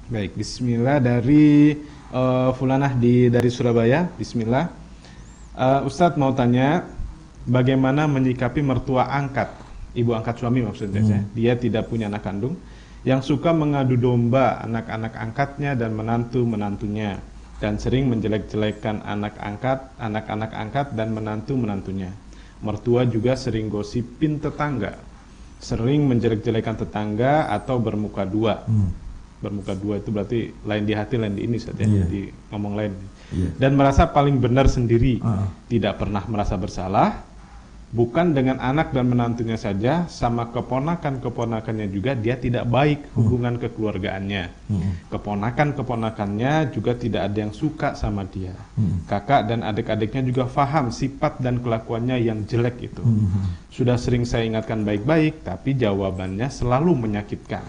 Baik, Bismillah dari Fulanah dari Surabaya. Bismillah. Ustadz mau tanya, bagaimana menyikapi mertua angkat, ibu angkat suami maksudnya, dia tidak punya anak kandung, yang suka mengadu domba anak-anak angkatnya dan menantu-menantunya, dan sering menjelek-jelekan anak-anak angkat dan menantu-menantunya. Mertua juga sering gosipin tetangga, sering menjelek-jelekan tetangga atau bermuka dua. Bermuka dua itu berarti lain di hati, lain di ini saja, di ngomong lain. Dan merasa paling benar sendiri, tidak pernah merasa bersalah, bukan dengan anak dan menantunya saja, sama keponakan-keponakannya juga dia tidak baik hubungan kekeluargaannya. Keponakan-keponakannya juga tidak ada yang suka sama dia. Kakak dan adik-adiknya juga paham sifat dan kelakuannya yang jelek itu. Sudah sering saya ingatkan baik-baik, tapi jawabannya selalu menyakitkan.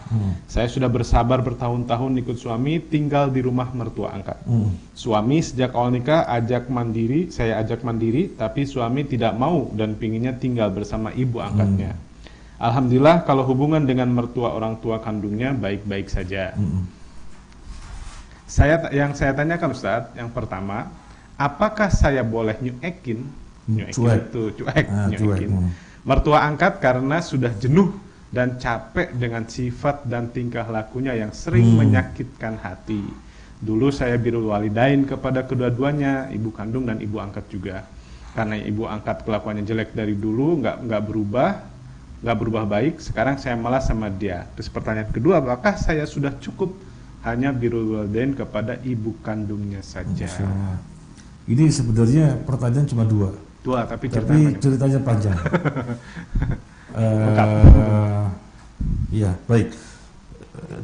Saya sudah bersabar bertahun-tahun ikut suami tinggal di rumah mertua angkat. Suami sejak awal nikah saya ajak mandiri, tapi suami tidak mau dan pinginnya tinggal bersama ibu angkatnya. Alhamdulillah kalau hubungan dengan mertua orang tua kandungnya baik-baik saja. Yang saya tanyakan Ustadz, yang pertama, apakah saya boleh nyuekin mertua angkat karena sudah jenuh dan capek dengan sifat dan tingkah lakunya yang sering menyakitkan hati. Dulu saya birrul walidain kepada kedua-duanya, ibu kandung dan ibu angkat juga. Karena ibu angkat kelakuannya jelek dari dulu, nggak berubah baik. Sekarang saya malas sama dia. Terus pertanyaan kedua, apakah saya sudah cukup hanya birrul walidain kepada ibu kandungnya saja? Ini sebenarnya pertanyaan cuma dua, tapi ceritanya panjang. Ya, baik.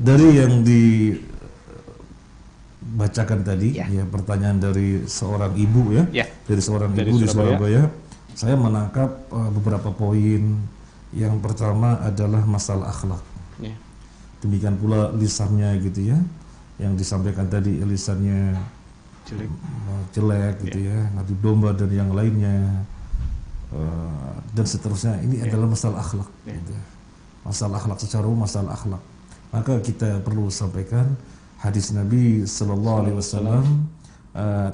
Dari yang dibacakan tadi, pertanyaan dari seorang ibu dari seorang ibu di Surabaya, saya menangkap beberapa poin. Yang pertama adalah masalah akhlak. Demikian pula lisannya gitu ya, yang disampaikan tadi lisannya jelek gitu ngadu domba dan yang lainnya, dan seterusnya. Ini adalah masalah akhlak, gitu. Masalah akhlak secara umum, masalah akhlak. Maka kita perlu sampaikan hadis Nabi Sallallahu Alaihi Wasallam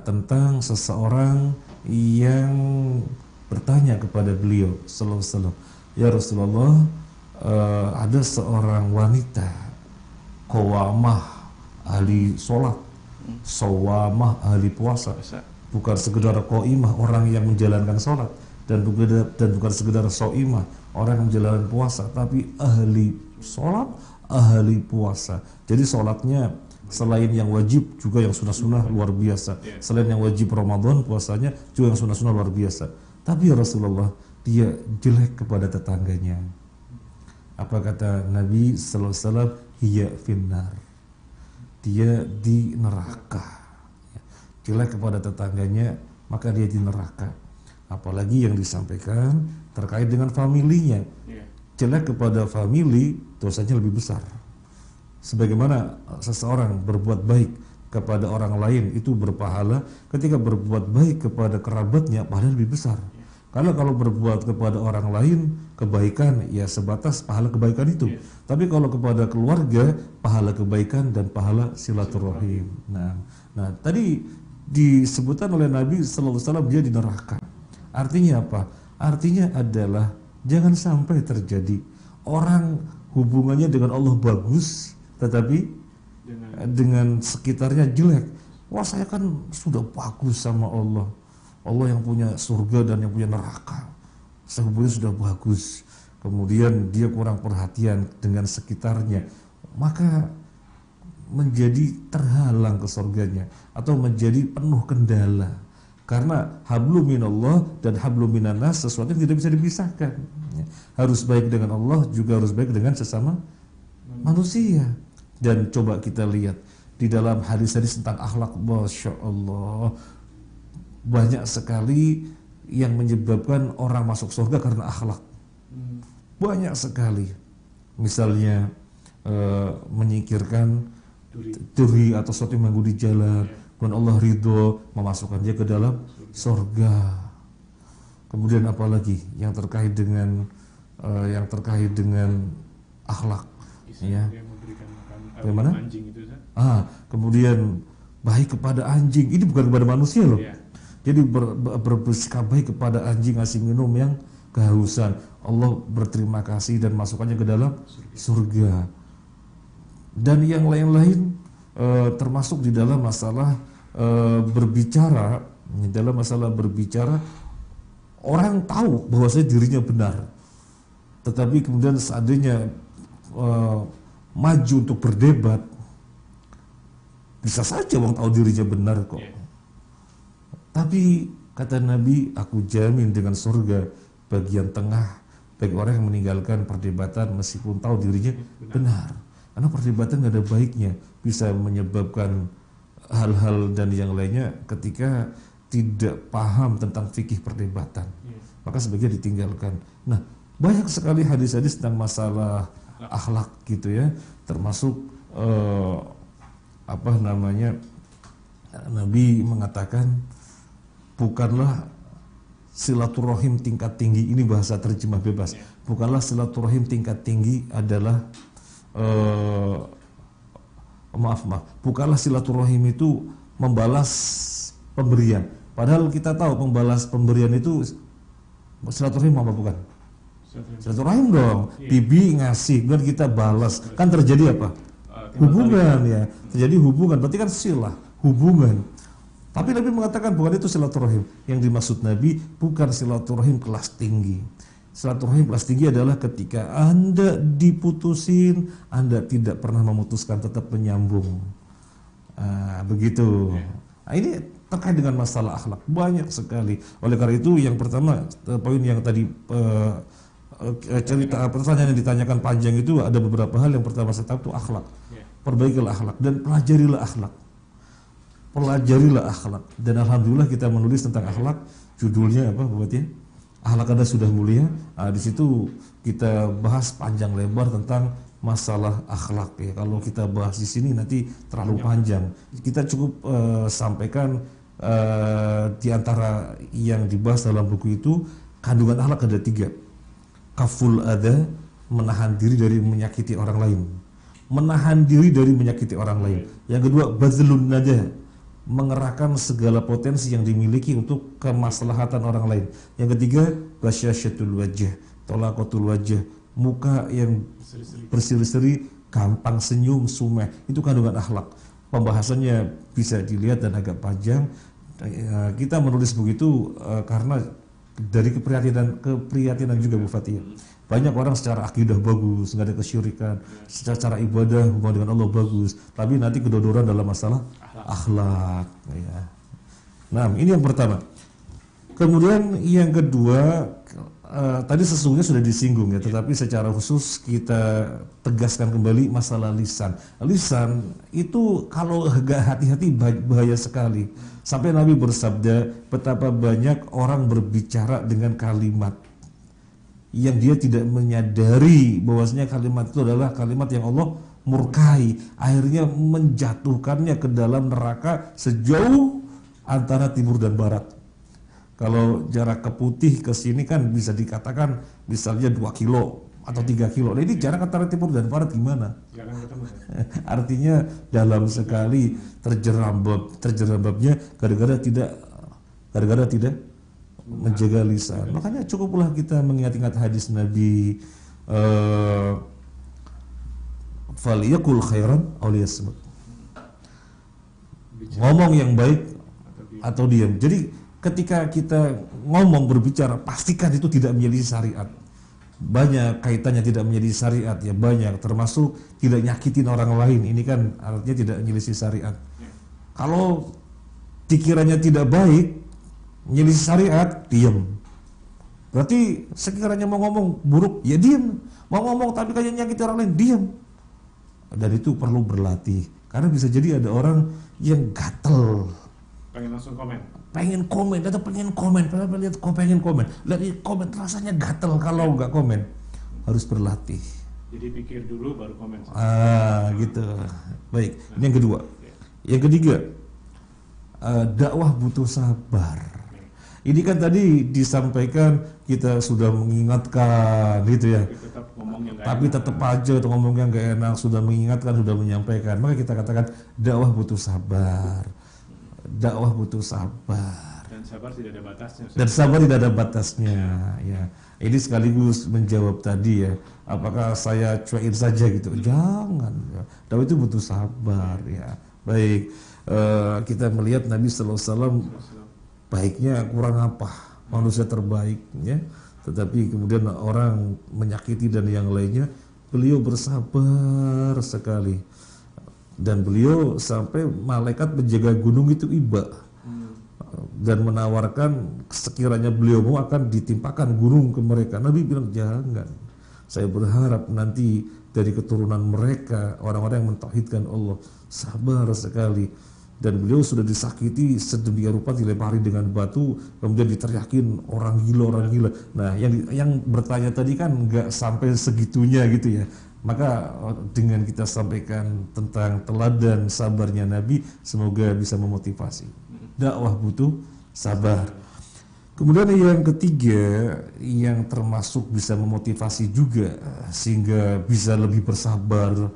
tentang seseorang yang bertanya kepada beliau Sallallahu Alaihi Wasallam, ya Rasulullah, ada seorang wanita qawamah ahli sholat, sawamah ahli puasa, bukan sekedar qaimah orang yang menjalankan sholat, dan bukan sekedar sawimah orang yang menjalankan puasa, tapi ahli sholat, ahli puasa. Jadi sholatnya selain yang wajib juga yang sunnah-sunnah luar biasa. Selain yang wajib Ramadan, puasanya juga yang sunnah-sunnah luar biasa. Tapi ya Rasulullah, dia jelek kepada tetangganya. Apa kata Nabi Sallallahu Alaihi Wasallam? Hiya finnar. Dia di neraka. Jelek kepada tetangganya, maka dia di neraka. Apalagi yang disampaikan terkait dengan familinya. Jelek kepada famili, dosanya lebih besar. Sebagaimana seseorang berbuat baik kepada orang lain itu berpahala, ketika berbuat baik kepada kerabatnya pahala lebih besar. Karena kalau berbuat kepada orang lain kebaikan, ya sebatas pahala kebaikan itu. Tapi kalau kepada keluarga, pahala kebaikan dan pahala silaturahim. Nah, tadi disebutkan oleh Nabi Sallallahu Alaihi Wasallam dia di neraka. Artinya apa? Artinya adalah jangan sampai terjadi orang hubungannya dengan Allah bagus, tetapi dengan sekitarnya jelek. Wah, saya kan sudah bagus sama Allah. Allah yang punya surga dan yang punya neraka. Hubungannya sudah bagus. Kemudian dia kurang perhatian dengan sekitarnya, maka menjadi terhalang ke surganya atau menjadi penuh kendala. Karena hablum minallah dan hablum minannas sesuatu yang tidak bisa dipisahkan. Harus baik dengan Allah, juga harus baik dengan sesama manusia. Dan coba kita lihat di dalam hadis-hadis tentang akhlak, Masya Allah, banyak sekali yang menyebabkan orang masuk surga karena akhlak. Banyak sekali. Misalnya menyingkirkan duri atau sesuatu yang mengganggu di jalan, dan Allah ridho memasukkan dia ke dalam surga. Kemudian apalagi yang terkait dengan akhlak, ya. bagaimana? Anjing itu, kemudian baik kepada anjing. Ini bukan kepada manusia loh. Yeah. Jadi bersikap baik kepada anjing, ngasih minum yang kehausan. Allah berterima kasih dan masukkannya ke dalam surga. Dan yang lain-lain termasuk di dalam masalah berbicara. Dalam masalah berbicara, orang tahu bahwasanya dirinya benar, tetapi kemudian seandainya maju untuk berdebat, bisa saja orang tahu dirinya benar kok. Tapi kata Nabi, aku jamin dengan surga bagian tengah bagi orang yang meninggalkan perdebatan meskipun tahu dirinya benar. Karena perdebatan gak ada baiknya, bisa menyebabkan hal-hal dan yang lainnya ketika tidak paham tentang fikih perdebatan. Maka sebaiknya ditinggalkan. Nah, banyak sekali hadis-hadis tentang masalah akhlak gitu ya, termasuk Nabi mengatakan bukanlah silaturahim tingkat tinggi, ini bahasa terjemah bebas. Bukanlah silaturahim tingkat tinggi adalah bukanlah silaturahim itu membalas pemberian. Padahal kita tahu membalas pemberian itu silaturahim apa bukan? Silaturahim dong. Bibi ngasih dan kita balas, kan terjadi apa? Hubungan ya. Terjadi hubungan, berarti kan silah, hubungan. Tapi Nabi mengatakan bukan itu silaturahim. Yang dimaksud Nabi bukan silaturahim kelas tinggi. Silaturahim kelas tinggi adalah ketika Anda diputusin, Anda tidak pernah memutuskan, tetap menyambung. Begitu. Nah, ini terkait dengan masalah akhlak banyak sekali. Oleh karena itu yang pertama, poin yang tadi pertanyaan yang ditanyakan panjang itu ada beberapa hal. Yang pertama saya tahu itu akhlak. Perbaikilah akhlak dan pelajarilah akhlak. Pelajarilah akhlak. Dan alhamdulillah kita menulis tentang akhlak. Judulnya apa buatnya? Akhlak Anda sudah mulia. Di situ kita bahas panjang lebar tentang masalah akhlak ya. Kalau kita bahas di sini nanti terlalu panjang. Kita cukup sampaikan di antara yang dibahas dalam buku itu, kandungan akhlak ada 3. Kaful adha, menahan diri dari menyakiti orang lain. Menahan diri dari menyakiti orang lain. Yang kedua, bazlun nadah, mengerahkan segala potensi yang dimiliki untuk kemaslahatan orang lain. Yang ketiga, basyasyatul wajah, tolaqatul wajah, muka yang berseri-seri, gampang senyum, sumeh. Itu kandungan akhlak. Pembahasannya bisa dilihat dan agak panjang. Kita menulis begitu karena dari keprihatinan juga Bu Fatia. Banyak orang secara akidah bagus, nggak ada kesyirikan, secara ibadah hubungan dengan Allah bagus, tapi nanti kedodoran dalam masalah akhlak. Ya. Nah, ini yang pertama. Kemudian yang kedua, tadi sesungguhnya sudah disinggung ya, tetapi secara khusus kita tegaskan kembali masalah lisan. Lisan itu kalau nggak hati-hati bahaya sekali. Sampai Nabi bersabda, betapa banyak orang berbicara dengan kalimat yang dia tidak menyadari bahwasanya kalimat itu adalah kalimat yang Allah murkai, akhirnya menjatuhkannya ke dalam neraka sejauh antara timur dan barat. Kalau jarak ke putih ke sini kan bisa dikatakan misalnya 2 kilo atau 3 kilo. Nah, ini jarak antara timur dan barat gimana? Artinya dalam sekali terjerambabnya gara-gara tidak menjaga lisan. Makanya cukuplah kita mengingat-ingat hadis Nabi, faliyakul khairan aw liyasmut. Ngomong yang baik atau diam. Jadi ketika kita ngomong berbicara, pastikan itu tidak menyelisih syariat. Banyak kaitannya tidak menyelisih syariat ya, banyak, termasuk tidak nyakitin orang lain. Ini kan artinya tidak menyelisih syariat. Kalau dikiranya tidak baik, menyelisih syariat, diam. Berarti sekiranya mau ngomong buruk, ya diam. Mau ngomong tapi kayak nyakiti orang lain, diam. Dan itu perlu berlatih. Karena bisa jadi ada orang yang gatel, pengen langsung komen, pengen komen, lihat komen rasanya gatel kalau nggak komen. Harus berlatih. Jadi pikir dulu baru komen. Gitu. Baik. Ini yang kedua. Yang ketiga, dakwah butuh sabar. Ini kan tadi disampaikan, kita sudah mengingatkan gitu ya. tapi tetap aja ngomongnya nggak enak, sudah mengingatkan, sudah menyampaikan, maka kita katakan dakwah butuh sabar. Dakwah butuh sabar. Dan sabar tidak ada batasnya. Dan sabar tidak ada batasnya. Ya, ini sekaligus menjawab tadi ya. Apakah saya cuekin saja gitu? Jangan. Ya. Dakwah itu butuh sabar. Ya, baik. Kita melihat Nabi Sallallahu Alaihi Wasallam baiknya kurang apa? Manusia terbaik, ya. Tetapi kemudian orang menyakiti dan yang lainnya, beliau bersabar sekali. Dan beliau sampai malaikat penjaga gunung itu iba dan menawarkan sekiranya beliau mau akan ditimpakan gunung ke mereka. Nabi bilang jangan, saya berharap nanti dari keturunan mereka orang-orang yang mentauhidkan Allah. Sabar sekali. Dan beliau sudah disakiti sedemikian rupa, dilempari dengan batu, kemudian diteriakin orang gila. Nah, yang bertanya tadi kan nggak sampai segitunya gitu ya. Maka dengan kita sampaikan tentang teladan sabarnya Nabi, semoga bisa memotivasi. Dakwah butuh sabar. Kemudian yang ketiga yang termasuk bisa memotivasi juga sehingga bisa lebih bersabar,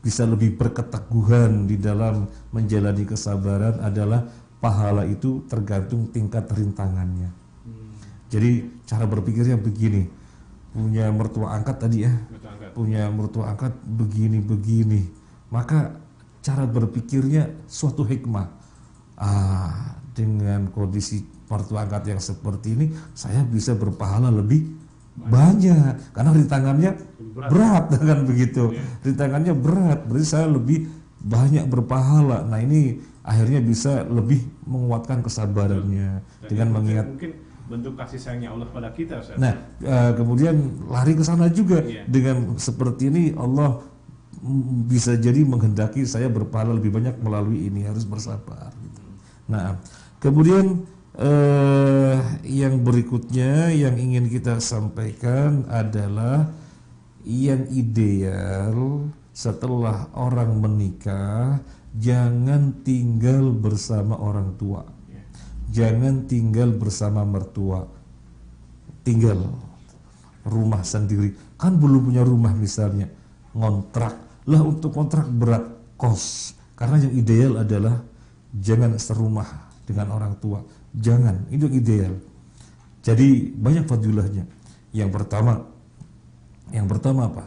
bisa lebih berketeguhan di dalam menjalani kesabaran adalah pahala itu tergantung tingkat rintangannya. Jadi cara berpikirnya begini, punya mertua angkat tadi ya, punya mertua angkat begini, maka cara berpikirnya suatu hikmah. Dengan kondisi mertua angkat yang seperti ini, saya bisa berpahala lebih banyak karena rintangannya berat kan begitu. Rintangannya berat, berarti saya lebih banyak berpahala. Nah ini akhirnya bisa lebih menguatkan kesabarannya dengan mengingat mungkin bentuk kasih sayangnya Allah pada kita, Ustaz. Nah, kemudian lari ke sana juga dengan seperti ini Allah bisa jadi menghendaki saya berpahala lebih banyak melalui ini, harus bersabar. Gitu. Nah, kemudian yang berikutnya yang ingin kita sampaikan adalah yang ideal setelah orang menikah jangan tinggal bersama orang tua. Jangan tinggal bersama mertua, tinggal rumah sendiri. Kan belum punya rumah misalnya, ngontrak. Lah untuk kontrak berat, kos. Karena yang ideal adalah jangan serumah dengan orang tua. Jangan, itu ideal. Jadi banyak fadilahnya. Yang pertama apa?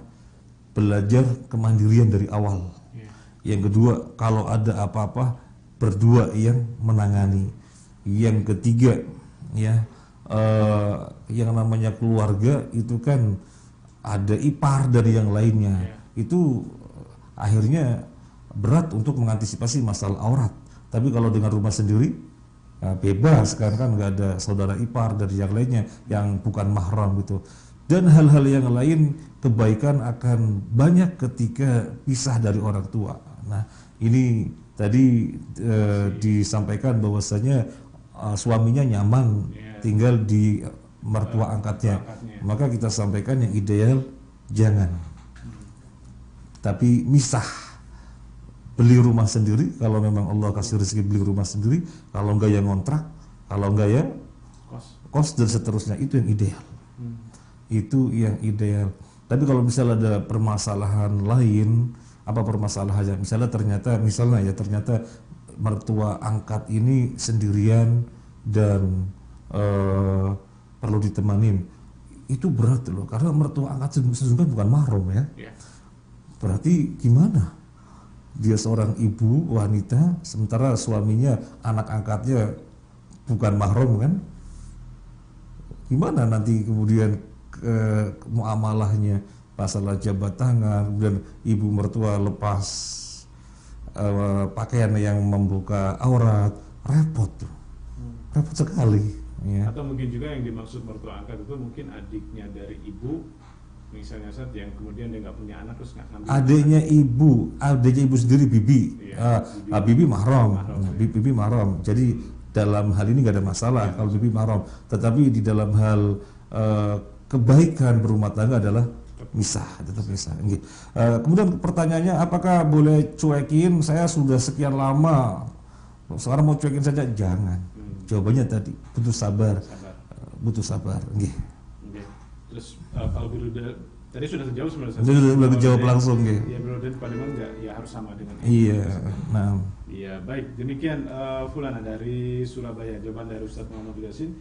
Belajar kemandirian dari awal. Yang kedua, kalau ada apa-apa berdua yang menangani. Yang ketiga, ya, yang namanya keluarga itu kan ada ipar dari yang lainnya. Itu akhirnya berat untuk mengantisipasi masalah aurat. Tapi kalau dengan rumah sendiri, bebas kan nggak ada saudara ipar dari yang lainnya yang bukan mahram gitu. Dan hal-hal yang lain kebaikan akan banyak ketika pisah dari orang tua. Nah ini tadi disampaikan bahwasanya suaminya nyaman tinggal di mertua angkatnya. Maka kita sampaikan yang ideal jangan, tapi misah, beli rumah sendiri kalau memang Allah kasih rezeki beli rumah sendiri, kalau enggak ya ngontrak, kalau enggak ya kos dan seterusnya. Itu yang ideal. Itu yang ideal. Tapi kalau misalnya ada permasalahan lain, apa permasalahannya? Misalnya ternyata mertua angkat ini sendirian dan perlu ditemanin, itu berat loh, karena mertua angkat sesungguhnya bukan mahram ya. Berarti gimana? Dia seorang ibu wanita, sementara suaminya anak angkatnya bukan mahram kan? Gimana nanti kemudian muamalahnya, masalah jabat tangan, kemudian ibu mertua lepas pakaian yang membuka aurat, repot tuh, repot sekali. Ya. Atau mungkin juga yang dimaksud mertua angkat itu mungkin adiknya dari ibu, misalnya saat yang kemudian dia nggak punya anak terus nggak ngambil. Adiknya ibu sendiri bibi, bibi mahram, bibi mahram. Jadi dalam hal ini nggak ada masalah kalau bibi mahram. Tetapi di dalam hal kebaikan berumah tangga adalah misah, tetap misah. Kemudian pertanyaannya, apakah boleh cuekin? Saya sudah sekian lama, sekarang mau cuekin saja? Jangan. Jawabannya tadi butuh sabar, butuh sabar. Terus kalau birrudal tadi sudah terjawab sebenarnya. Sudah terjawab langsung ya. Ya birrudal Palembang ya harus sama dengan. Iya. Nah. Iya baik demikian Fulana dari Surabaya jawaban dari Ustadz Muhammad Yasin.